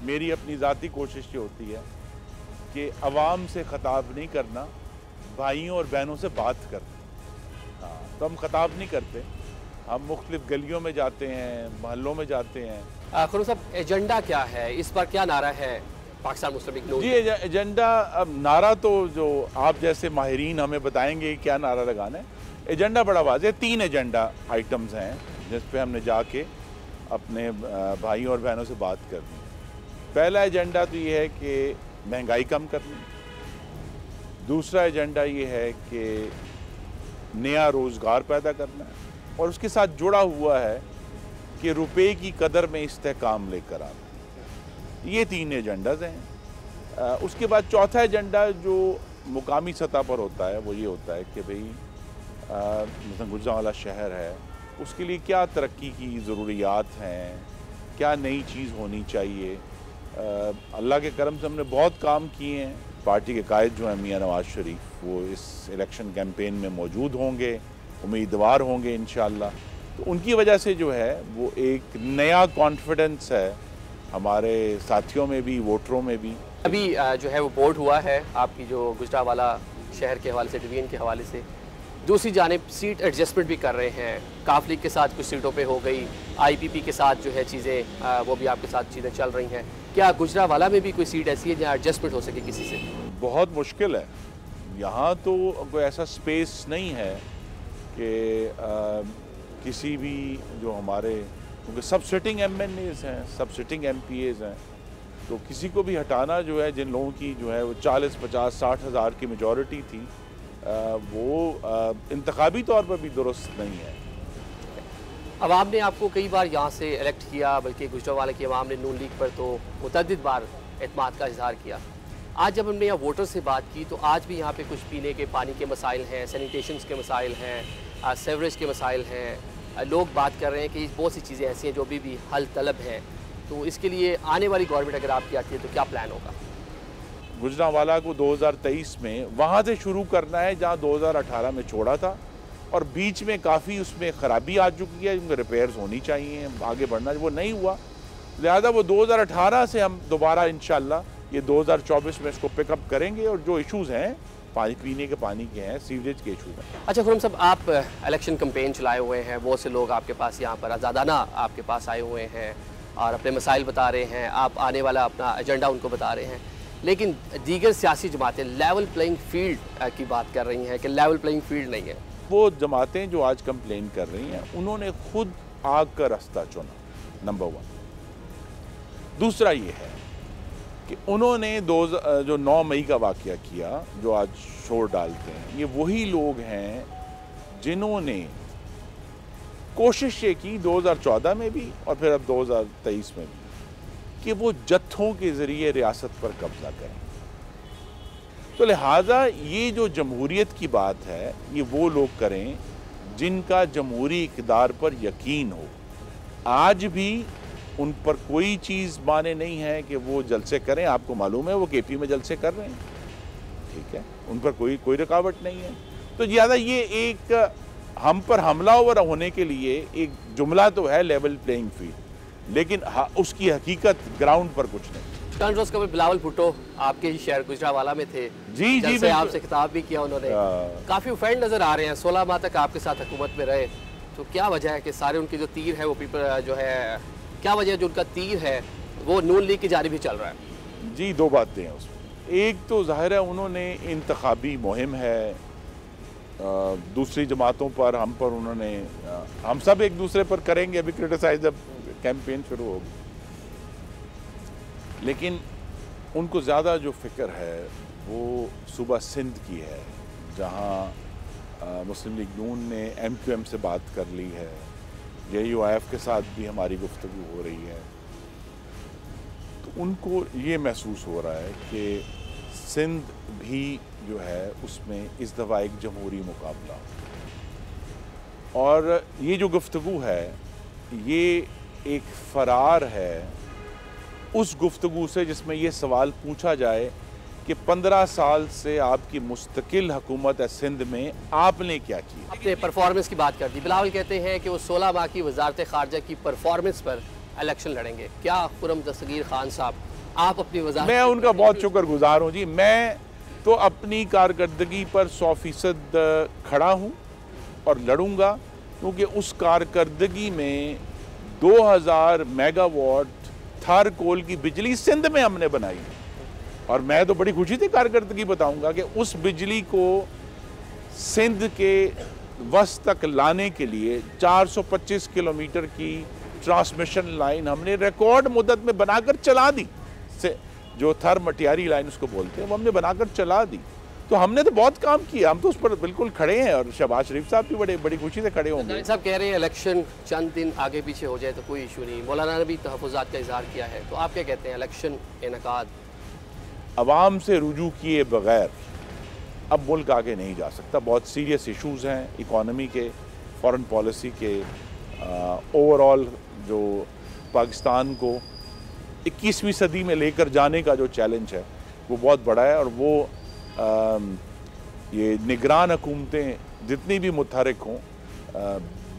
मेरी अपनी ज़ाती कोशिश ये होती है कि अवाम से ख़ताब नहीं करना, भाइयों और बहनों से बात करना। हाँ, तो हम ख़ताब नहीं करते, हम मुख्तलिफ गलियों में जाते हैं, मोहल्लों में जाते हैं। खुर्रम साहब, एजेंडा क्या है इस पर, क्या नारा है पाकिस्तान मुस्लिम लीग नून? जी एजेंडा, अब नारा तो जो आप जैसे माहिरीन हमें बताएंगे क्या नारा लगाना है। एजेंडा बड़ा वाज़ेह, 3 एजेंडा आइटम्स हैं जिस पे हमने जाके अपने भाई और बहनों से बात करनी है। पहला एजेंडा तो ये है कि महंगाई कम करनी, दूसरा एजेंडा ये है कि नया रोज़गार पैदा करना है, और उसके साथ जुड़ा हुआ है कि रुपए की कदर में इस्तेहकाम लेकर आना। ये 3 एजेंडाज हैं। उसके बाद चौथा एजेंडा जो मुकामी सतह पर होता है वो ये होता है कि भाई मतलब गुजरांवाला शहर है, उसके लिए क्या तरक्की की ज़रूरियात हैं, क्या नई चीज़ होनी चाहिए। अल्लाह के करम से हमने बहुत काम किए हैं। पार्टी के कायद जो हैं मियां नवाज़ शरीफ, वो इस इलेक्शन कैंपेन में मौजूद होंगे, उम्मीदवार होंगे इंशाअल्लाह। तो उनकी वजह से जो है वो एक नया कॉन्फिडेंस है हमारे साथियों में भी, वोटरों में भी। अभी जो है वो बोर्ड हुआ है आपकी जो गुजरांवाला शहर के हवाले से, डिवीज़न के हवाले से। दूसरी जानिब सीट एडजस्टमेंट भी कर रहे हैं, काफ लीग के साथ कुछ सीटों पे हो गई, IPP के साथ जो है चीज़ें वो भी आपके साथ चीज़ें चल रही हैं। क्या गुजरांवाला में भी कोई सीट ऐसी है जहाँ एडजस्टमेंट हो सके किसी से? बहुत मुश्किल है, यहाँ तो कोई ऐसा स्पेस नहीं है कि किसी भी जो हमारे, क्योंकि सब सिटिंग MNAs हैं, सब सिटिंग MPAs हैं, तो किसी को भी हटाना जो है, जिन लोगों की जो है वो 40, 50, 60 हज़ार की मेजॉरिटी थी, वो इंतखाबी तौर पर भी दुरुस्त नहीं है। अवाम ने आपको कई बार यहाँ से इलेक्ट किया, बल्कि गुजरांवाला की अवाम ने नून लीग पर तो मुतअद्दिद बार एतमाद का इजहार किया। आज जब हमने यहाँ वोटर से बात की तो आज भी यहाँ पे कुछ पीने के पानी के मसाइल हैं, सैनिटेशन के मसाइल हैं, सेवरेज के मसाइल हैं। लोग बात कर रहे हैं कि बहुत सी चीज़ें ऐसी हैं जो अभी भी हल तलब हैं। तो इसके लिए आने वाली गवर्नमेंट अगर आपकी आती है तो क्या प्लान होगा? गुजरांवाला को 2023 में वहाँ से शुरू करना है जहाँ 2018 में छोड़ा था, और बीच में काफ़ी उसमें ख़राबी आ चुकी है, उनमें रिपेयर्स होनी चाहिए, आगे बढ़ना, वो नहीं हुआ। लिहाजा वो 2018 से हम दोबारा इंशाल्लाह ये 2024 में इसको पिकअप करेंगे, और जो इश्यूज़ हैं पानी, पीने के पानी के हैं, सीवरेज के इशूज़ हैं। अच्छा खुर्रम साहब, आप इलेक्शन कैंपेन चलाए हुए हैं, बहुत से लोग आपके पास यहाँ पर आज़ादाना आपके पास आए हुए हैं और अपने मसाइल बता रहे हैं, आप आने वाला अपना एजेंडा उनको बता रहे हैं, लेकिन दीगर सियासी जमातें लेवल प्लेइंग फील्ड की बात कर रही हैं कि लेवल प्लेइंग फील्ड नहीं है। वो जमातें जो आज कंप्लेन कर रही हैं उन्होंने खुद आग का रास्ता चुना, नंबर 1। दूसरा ये है कि उन्होंने जो 9 मई का वाक़या किया, जो आज शोर डालते हैं, ये वही लोग हैं जिन्होंने कोशिश ये की 2014 में भी और फिर अब 2023 में भी कि वो जत्थों के ज़रिए रियासत पर कब्ज़ा करें। तो लिहाजा ये जो जमहूरियत की बात है, ये वो लोग करें जिनका जमहूरी इक़्तिदार पर यकीन हो। आज भी उन पर कोई चीज़ माने नहीं है कि वो जलसे करें। आपको मालूम है वो KP में जलसे कर रहे हैं, ठीक है, उन पर कोई रुकावट नहीं है। तो ज़्यादा ये एक हम पर हमलावर होने के लिए एक जुमला तो है लेवल प्लेइंग फील्ड, लेकिन उसकी हकीकत ग्राउंड पर कुछ नहीं। रोज़ कभी बिलावल भुट्टो आपके ही शहर गुजरांवाला में थे, जी आपसे खिताब भी किया उन्होंने, काफ़ी ऑफेंड नज़र आ रहे हैं। 16 माह तक आपके साथ हुकूमत में रहे, तो क्या वजह है कि सारे उनके जो तीर है वो जो है, क्या वजह है जो उनका तीर है वो नून लीग की जानिब ही चल रहा है? जी 2 बातें हैं उसमें। एक तो ज़ाहिर है उन्होंने इंतखाबी मुहिम है, दूसरी जमातों पर, हम पर उन्होंने, हम सब एक दूसरे पर करेंगे अभी क्रिटिसाइज, जब कैंपेन शुरू होगी, लेकिन उनको ज़्यादा जो फ़िक्र है वो सूबा सिंध की है, जहाँ मुस्लिम लीग नून ने MQM से बात कर ली है, JUIF के साथ भी हमारी गुफ्तगू हो रही है। तो उनको ये महसूस हो रहा है कि सिंध भी जो है उसमें इस दफ़ा एक जमहूरी मुकाबला, और ये जो गुफ्तगू है ये एक फरार है उस गुफ्तगू से जिसमें ये सवाल पूछा जाए कि 15 साल से आपकी मुस्तकिल हुकूमत है सिंध में, आपने क्या किया। आपने परफॉर्मेंस की बात कर दी। बिलावल कहते हैं कि वो 16 माह की वजारत खारजा की परफॉर्मेंस पर इलेक्शन लड़ेंगे। क्या खुर्रम दस्तगीर खान साहब आप अपनी वजारत? मैं उनका बहुत शुक्रगुजार हूँ जी। मैं तो अपनी कारकर्दगी पर 100% खड़ा हूँ और लड़ूंगा, क्योंकि उस कारकर्दगी में 2000 मेगावाट थार कोल की बिजली सिंध में हमने बनाई, और मैं तो बड़ी खुशी से कारकर्दगी बताऊंगा कि उस बिजली को सिंध के वस्त तक लाने के लिए 425 किलोमीटर की ट्रांसमिशन लाइन हमने रिकॉर्ड मुद्दत में बनाकर चला दी। से जो थर मटियारी लाइन उसको बोलते हैं, वो हमने बनाकर चला दी। तो हमने तो बहुत काम किया, हम तो उस पर बिल्कुल खड़े हैं, और शहबाज शरीफ साहब भी बड़ी खुशी से खड़े होंगे। साहब कह रहे हैं इलेक्शन चंद दिन आगे पीछे हो जाए तो कोई इशू नहीं। मौलाना ने भी तहफ़्फ़ुज़ात का इजहार किया है, तो आप क्या कहते हैं? इलेक्शन इनेकाद अवाम से रुजू किए बगैर अब मुल्क आगे नहीं जा सकता। बहुत सीरियस इशूज़ हैं इकॉनमी के, फॉरेन पॉलिसी के, ओवरऑल जो पाकिस्तान को 21वीं सदी में लेकर जाने का जो चैलेंज है वो बहुत बड़ा है, और वो ये निगरान हुकूमतें जितनी भी मुतहरिक हों,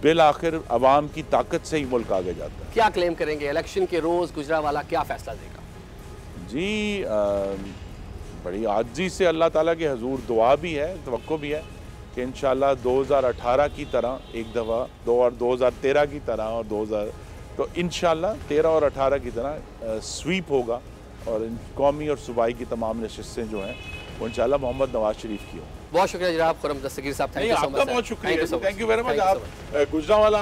बिल आखिर अवाम की ताकत से ही मुल्क आगे जाता है। क्या क्लेम करेंगे इलेक्शन के रोज़ गुजरावाला क्या फ़ैसला देगा? जी बड़ी आजी से अल्लाह ताला के हजूर दुआ भी है, तवक्को भी है कि इंशाल्लाह 2018 की तरह एक दफ़ा 2013 की तरह और 2000 तो इंशाल्लाह 13 और 18 की तरह स्वीप होगा, और कौमी और सूबाई की तमाम नशिस्तें जो हैं वो इंशाल्लाह मोहम्मद नवाज शरीफ की हो। बहुत शुक्रिया जनाब खुर्रम दस्तगीर साहब, थैंक यू सो मच। आपका बहुत शुक्रिया, थैंक यू वेरी मच। आप गुजरावाला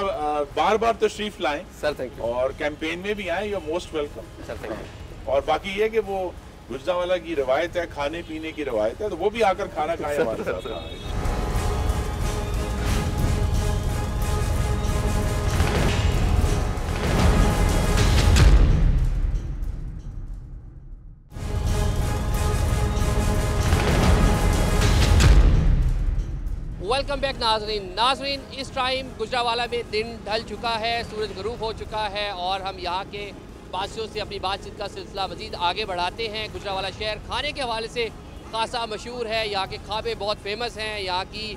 बार तशरीफ लाएं सर, थैंक यू, और कैंपेन में भी आएँ, you are most welcome sir, thank you. और बाकी ये कि वो गुजरावाला की रवायत है, खाने पीने की रवायत है, तो वो भी आकर खाना खाएं हमारे साथ। वेलकम बैक नाजरीन, इस टाइम गुजरावाला में दिन ढल चुका है, सूरज गरूब हो चुका है, और हम यहाँ के वासियों से अपनी बातचीत का सिलसिला मज़ीद आगे बढ़ाते हैं। गुजरावाला शहर खाने के हवाले से खासा मशहूर है, यहाँ के खाबे बहुत फेमस हैं, यहाँ की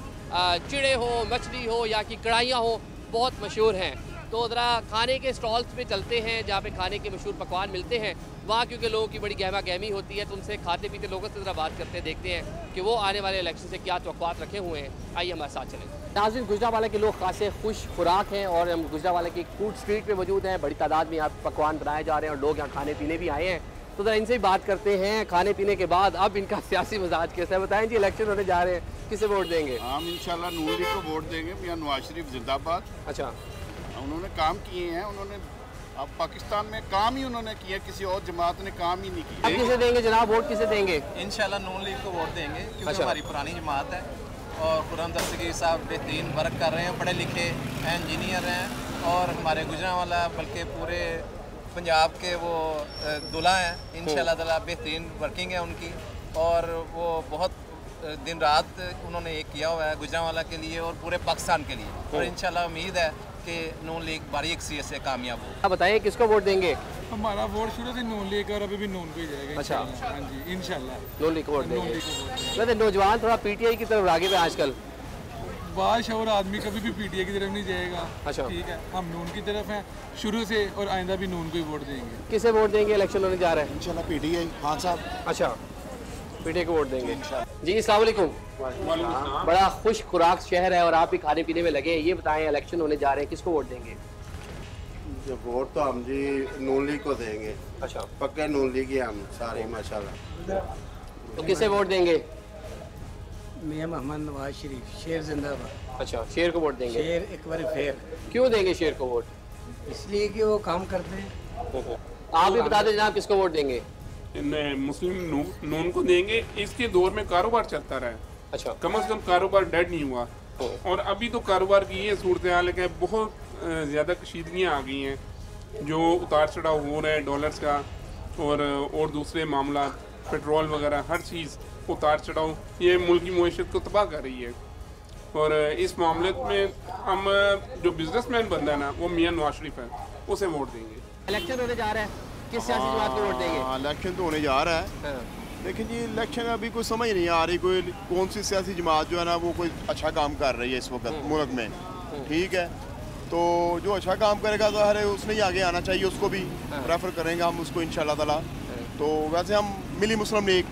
चिड़े हो, मछली हो, यहाँ की कढ़ाइयाँ हो, बहुत मशहूर हैं। तो ज़रा खाने के स्टॉल्स पे चलते हैं जहाँ पे खाने के मशहूर पकवान मिलते हैं। वहाँ क्योंकि लोगों की बड़ी गहमा गहमी होती है, तो उनसे खाते पीते लोगों से ज़रा बात करते हैं, देखते हैं कि वो आने वाले इलेक्शन से क्या तवक्कुआत रखे हुए हैं। आइए हमारे साथ चलें। नाज़रीन, गुजरावाला के लोग खासे खुश खुराक हैं, और हम गुजरावाला की फूड स्ट्रीट पे मौजूद हैं। बड़ी तादाद में यहाँ पकवान बनाए जा रहे हैं और लोग यहाँ खाने पीने भी आए हैं। तो ज़रा इनसे ही बात करते हैं खाने पीने के बाद। अब इनका सियासी मिजाज कैसा है बताएं जी? इलेक्शन होने जा रहे हैं, किसे वोट देंगे? हम इंशाल्लाह नून लीग को वोट देंगे। मियां नवाज शरीफ जिंदाबाद। अच्छा, उन्होंने काम किए हैं, उन्होंने अब पाकिस्तान में काम ही उन्होंने किया, किसी और जमात ने काम ही नहीं किया। अब किसे देंगे जनाब, वोट किसे देंगे? इंशाल्लाह नून लीग को वोट देंगे, क्योंकि अच्छा, हमारी पुरानी जमात है, और खुर्रम दस्तगीर साहब बेहतरीन वर्क कर रहे हैं, पढ़े लिखे इंजीनियर हैं, और हमारे गुजरावाला बल्कि पूरे पंजाब के वो दुल्हा हैं। इंशाल्लाह ताला बेहतरीन वर्किंग है उनकी, और वो बहुत दिन रात उन्होंने एक किया हुआ है गुजरावाला के लिए और पूरे पाकिस्तान के लिए, और इंशाल्लाह उम्मीद है कि नून लीग बारीक सी से कामयाब हो। आप बताइए किसको वोट देंगे? हमारा वोट शुरू से नून लीग और अभी भी नून को ही जाएगा। अच्छा, हाँ जी, इंशाल्लाह नून लीग को वोट देंगे। वैसे नौजवान थोड़ा पीटीआई की तरफ आगे पे आजकल, बादशाह आदमी कभी भी पीटीआई की तरफ नहीं जाएगा। अच्छा, ठीक है, हम नून की तरफ हैं शुरू से, और आइंदा भी नून को ही वोट देंगे। किसे वोट देंगे? इलेक्शन होने जा रहा है इंशाल्लाह पीटीआई खान साहब। अच्छा, पीटीआई को वोट देंगे जी। अस्सलाम वालेकुम। बड़ा खुश खुराक शहर है और आप भी खाने पीने में लगे हैं। ये बताएं इलेक्शन होने जा रहे हैं, किसको वोट देंगे? जो वोट तो हम जी नून लीग को देंगे। अच्छा, पक्के नून लीग ही हम सारे माशाल्लाह। तो किसे वोट देंगे? मियां मोहम्मद नवाज शरीफ, शेर जिंदाबाद। अच्छा, शेर को वोट देंगे। शेर एक बार फेर। क्यों देंगे शेर को वोट? इसलिए कि वो काम करते हैं। आप भी बता दें जनाब, किसको वोट देंगे? मुस्लिम नून को देंगे। इसके दौर में कारोबार चलता रहा है। अच्छा, कम से कम कारोबार डेड नहीं हुआ, और अभी तो कारोबार की ये सूरत हाल है कि बहुत ज़्यादा कशीदगियाँ आ गई हैं, जो उतार चढ़ाव हो रहे हैं डॉलर्स का, और दूसरे मामला पेट्रोल वगैरह हर चीज़ उतार चढ़ाव, ये मुल्क की मईशत को तबाह कर रही है। और इस मामले में हम जो बिजनेसमैन बंदा है ना वो मियां नवाज शरीफ है, उसे वोट देंगे। इलेक्शन होने जा रहा है, किस सियासी जमात को वोट देंगे? इलेक्शन तो होने जा रहा है, लेकिन जी इलेक्शन अभी कोई समझ नहीं आ रही कोई कौन सी सियासी जमात जो है ना वो कोई अच्छा काम कर रही है इस वक्त मुल्क में। ठीक है, तो जो अच्छा काम करेगा तो हर उसने ही आगे आना चाहिए, उसको भी प्रेफर करेंगे हम उसको इंशाल्लाह ताला। तो वैसे हम मिली मुस्लिम लीग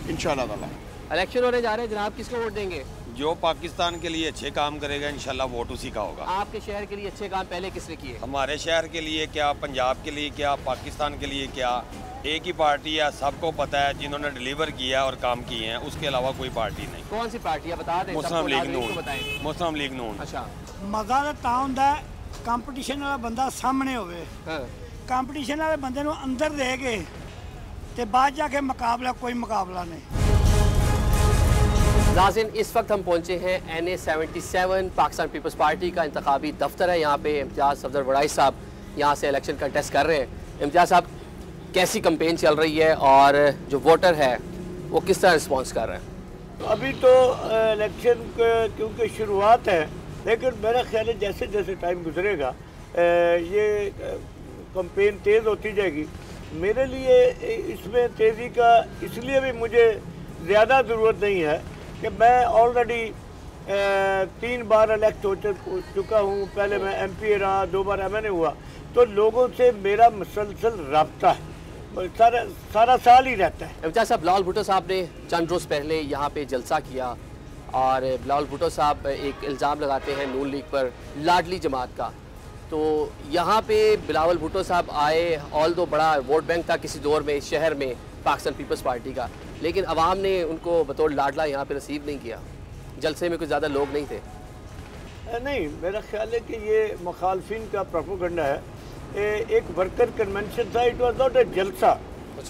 इंशाल्लाह ताला। इलेक्शन होने जा रहे हैं जनाब, किसको वोट देंगे? जो पाकिस्तान के लिए अच्छे काम करेगा इंशाल्लाह वोट उसी का होगा। आपके शहर के लिए अच्छे काम पहले किसने किए? हमारे शहर के लिए क्या, पंजाब के लिए क्या, पाकिस्तान के लिए क्या, एक ही पार्टी है, सबको पता है जिन्होंने डिलीवर किया और काम किए हैं, उसके अलावा कोई पार्टी नहीं। कौन सी पार्टी है बता दें? मुस्लिम लीग नून। मुस्लिम लीग नून। अच्छा, मजा ਤਾਂ ਹੁੰਦਾ ਕੰਪੀਟੀਸ਼ਨ ਵਾਲਾ ਬੰਦਾ ਸਾਹਮਣੇ ਹੋਵੇ, ਕੰਪੀਟੀਸ਼ਨ ਵਾਲੇ ਬੰਦੇ ਨੂੰ ਅੰਦਰ ਦੇ ਕੇ ਤੇ ਬਾਅਦ ਜਾ ਕੇ ਮੁਕਾਬਲਾ ਕੋਈ ਮੁਕਾਬਲਾ नहीं। नाज़रीन, इस वक्त हम पहुँचे हैं NA-77 पाकिस्तान पीपल्स पार्टी का इंतखाबी दफ्तर है। यहाँ पे इम्तियाज़ सफदर वड़ाई साहब यहाँ से इलेक्शन कंटेस्ट कर रहे हैं। इम्तियाज़ साहब, कैसी कंपेन चल रही है और जो वोटर है वो किस तरह रिस्पॉन्स कर रहे हैं? अभी तो इलेक्शन क्योंकि शुरुआत है, लेकिन मेरा ख्याल है जैसे जैसे टाइम गुजरेगा ये कंपेन तेज़ होती जाएगी। मेरे लिए इसमें तेज़ी का इसलिए भी मुझे ज़्यादा ज़रूरत नहीं है कि मैं ऑलरेडी 3 बार इलेक्ट हो चुका हूँ। पहले मैं MP रहा, 2 बार MNA हुआ, तो लोगों से मेरा मुसलसल रब्ता है, सारा साल ही रहता है। इम्तियाज़ साहब, बिलावल भुट्टो साहब ने चंद रोज़ पहले यहाँ पे जलसा किया और बिलावल भुट्टो साहब एक इल्ज़ाम लगाते हैं नून लीग पर, लाडली जमात का। तो यहाँ पे बिलावल भुट्टो साहब आए, ऑल दो बड़ा वोट बैंक था किसी दौर में इस शहर में पाकिस्तान पीपल्स पार्टी का, लेकिन अवाम ने उनको बतौर लाडला यहाँ पे रिसीव नहीं किया। जलसे में कुछ ज़्यादा लोग नहीं थे। नहीं, मेरा ख्याल है कि ये मुखालफिन का प्रोपेगेंडा है। एक वर्कर कन्वेंशन था, इट वाज नॉट ए जलसा,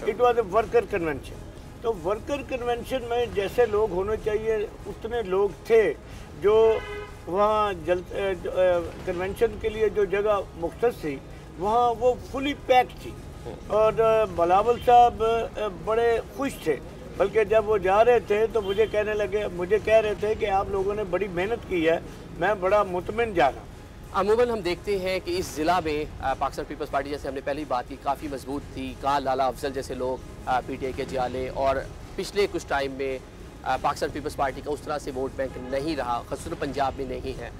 it was a worker convention. तो वर्कर कन्वेंशन में जैसे लोग होने चाहिए उतने लोग थे। जो वहाँ कन्वेंशन के लिए जो जगह मुख्तस थी वहाँ वो फुली पैक थी और बिलावल साहब बड़े खुश थे। बल्कि जब वो जा रहे थे तो मुझे कह रहे थे कि आप लोगों ने बड़ी मेहनत की है, मैं बड़ा मुतमिन जा रहा हूँ। अमूमन हम देखते हैं कि इस ज़िला में पाकिस्तान पीपल्स पार्टी, जैसे हमने पहले ही बात की, काफ़ी मजबूत थी। कहाँ लाला अफजल जैसे लोग PTI के जियाले, और पिछले कुछ टाइम में पाकिस्तान पीपल्स पार्टी का उस तरह से वोट बैंक नहीं रहा, ख़ासतौर पंजाब में नहीं है,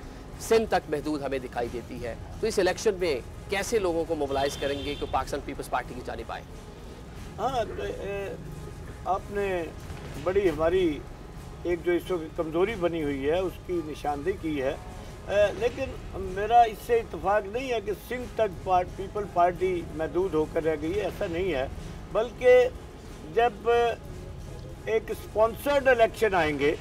सिंध तक महदूद हमें दिखाई देती है। तो इस इलेक्शन में कैसे लोगों को मोबिलाइज़ करेंगे कि पाकिस्तान पीपल्स पार्टी की जानिब आए? हाँ, आपने बड़ी हमारी एक जो इस वक्त कमज़ोरी बनी हुई है उसकी निशानदेही की है। लेकिन मेरा इससे इत्तेफाक नहीं है कि सिंध तक पीपल पार्टी महदूद होकर रह गई है, ऐसा नहीं है। बल्कि जब एक स्पॉन्सर्ड इलेक्शन आएंगे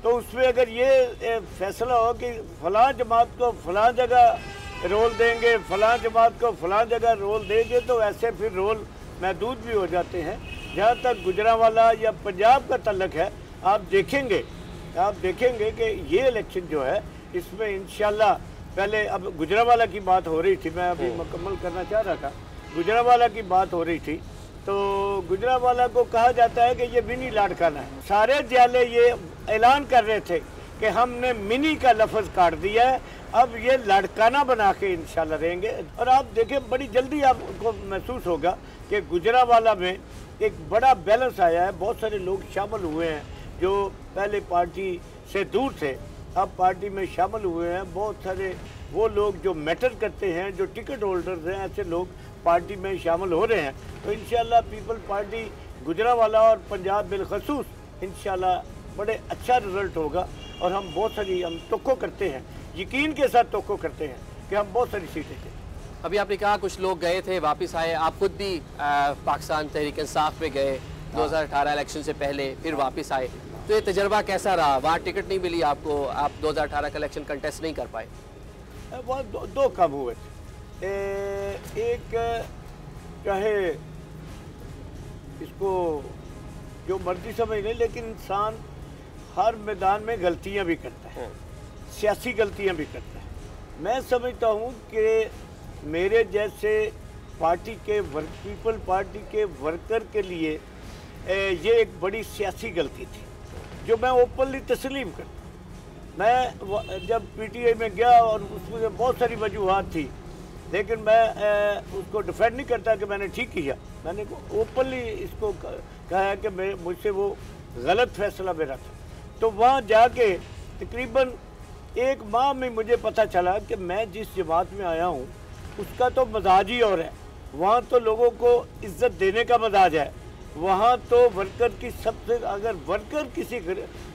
तो उसमें अगर ये फैसला हो कि फ़लाँ जमात को फ़लाँ जगह रोल देंगे, फ़लाँ जमात को फ़लाँ जगह रोल देंगे, तो ऐसे फिर रोल महदूद भी हो जाते हैं। जहाँ तक गुजरांवाला या पंजाब का तल्लक है, आप देखेंगे कि ये इलेक्शन जो है इसमें इंशाल्लाह, पहले अब गुजरांवाला की बात हो रही थी, मैं अभी मुकम्मल करना चाह रहा था। गुजरांवाला की बात हो रही थी तो गुजरांवाला को कहा जाता है कि ये मिनी लाड़काना है। सारे जिले ये ऐलान कर रहे थे कि हमने मिनी का लफ्ज़ काट दिया है, अब ये लाड़काना बना के इंशाल्लाह रहेंगे। और आप देखें, बड़ी जल्दी आपको महसूस होगा कि गुजरांवाला में एक बड़ा बैलेंस आया है। बहुत सारे लोग शामिल हुए हैं जो पहले पार्टी से दूर थे, अब पार्टी में शामिल हुए हैं। बहुत सारे वो लोग जो मैटर करते हैं, जो टिकट होल्डर्स हैं, ऐसे लोग पार्टी में शामिल हो रहे हैं। तो इंशाल्लाह पीपल पार्टी गुजरांवाला और पंजाब बिलखसूस इंशाल्लाह बड़े अच्छा रिजल्ट होगा। और हम तोक्को करते हैं, यकीन के साथ तोक्को करते हैं कि हम बहुत सारी सीटें थे। अभी आपने कहा कुछ लोग गए थे वापस आए, आप खुद भी पाकिस्तान तहरीक इंसाफ में गए 2018 इलेक्शन से पहले, फिर वापस आए, तो ये तजर्बा कैसा रहा? वहाँ टिकट नहीं मिली आपको, आप 2018 का इलेक्शन कंटेस्ट नहीं कर पाए। वहाँ दो काम हुए थे। एक, चाहे इसको जो मर्जी समझ लें, लेकिन इंसान हर मैदान में गलतियाँ भी करता है, सियासी गलतियाँ भी करता है। मैं समझता हूँ कि मेरे जैसे पार्टी के पीपल पार्टी के वर्कर के लिए ये एक बड़ी सियासी गलती थी जो मैं ओपनली तस्लीम करता। मैं जब पीटीआई में गया और उसमें बहुत सारी वजूहात थी, लेकिन मैं उसको डिफेंड नहीं करता कि मैंने ठीक किया। मैंने ओपनली इसको कहा है कि मुझसे वो गलत फैसला मेरा था। तो वहाँ जाके तकरीबन 1 माह में मुझे पता चला कि मैं जिस जमात में आया हूँ उसका तो मजाज ही और है। वहाँ तो लोगों को इज्जत देने का मजाज है। वहाँ तो वर्कर की सबसे, अगर वर्कर किसी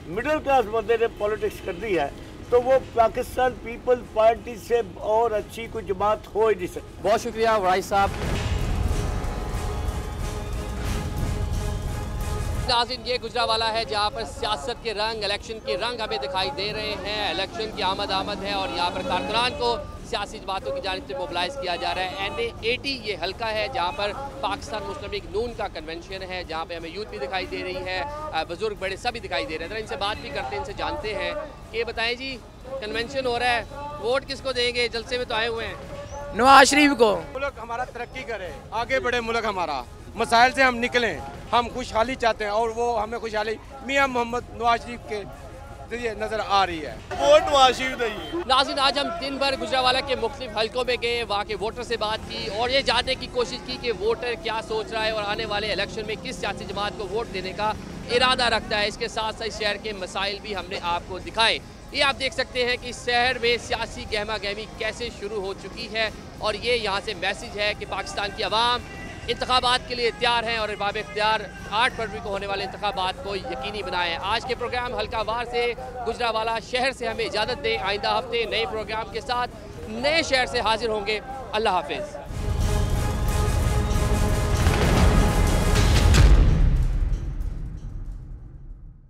मिडिल क्लास बंदे ने पॉलिटिक्स कर दी है तो वो पाकिस्तान पीपल्स पार्टी से और अच्छी कोई जमात हो ही नहीं सकती। बहुत शुक्रिया वाइस साहब। नाज़रीन, ये गुजरावाला है जहाँ पर सियासत के रंग, इलेक्शन के रंग हमें दिखाई दे रहे हैं। इलेक्शन की आमद है और यहाँ पर कारकुनान को सियासी जमातों की जानिब से मोबिलाइज किया जा रहा है। NA80 ये हल्का है जहाँ पर पाकिस्तान मुस्लिम लीग नून का कन्वेंशन है, जहाँ पे हमें यूथ भी दिखाई दे रही है, बुजुर्ग बड़े सभी दिखाई दे रहे हैं। इनसे बात भी करते हैं, इनसे जानते हैं कि बताएं जी, कन्वेंशन हो रहा है, वोट किसको देंगे? जलसे में तो आए हुए हैं। नवाज शरीफ को। मुल्क हमारा तरक्की करे, आगे बढ़े मुल्क हमारा, मसाइल से हम निकलें, हम खुशहाली चाहते हैं और वो हमें खुशहाली मियां मोहम्मद नवाज शरीफ के जरिए नजर आ रही है। वोट नवाज शरीफ देंगे। नाज़रीन, आज हम दिन भर गुजरावाला के मुख्तलिफ हलकों में गए, वहाँ के वोटर से बात की और ये जानने की कोशिश की कि वोटर क्या सोच रहा है और आने वाले इलेक्शन में किस सियासी जमात को वोट देने का इरादा रखता है। इसके साथ साथ शहर के मसाइल भी हमने आपको दिखाए। ये आप देख सकते हैं कि शहर में सियासी गहमा गहमी कैसे शुरू हो चुकी है और ये यहाँ से मैसेज है कि पाकिस्तान की आवाम इंतखाबात के लिए तैयार हैं और अरबाब इख्तियार 8 फरवरी को होने वाले इंतखाबात को यकीनी बनाएं। आज के प्रोग्राम हल्कावार से गुजरावाला शहर से हमें इजाज़त दें। आइंदा हफ्ते नए प्रोग्राम के साथ नए शहर से हाजिर होंगे। अल्लाह हाफिज़।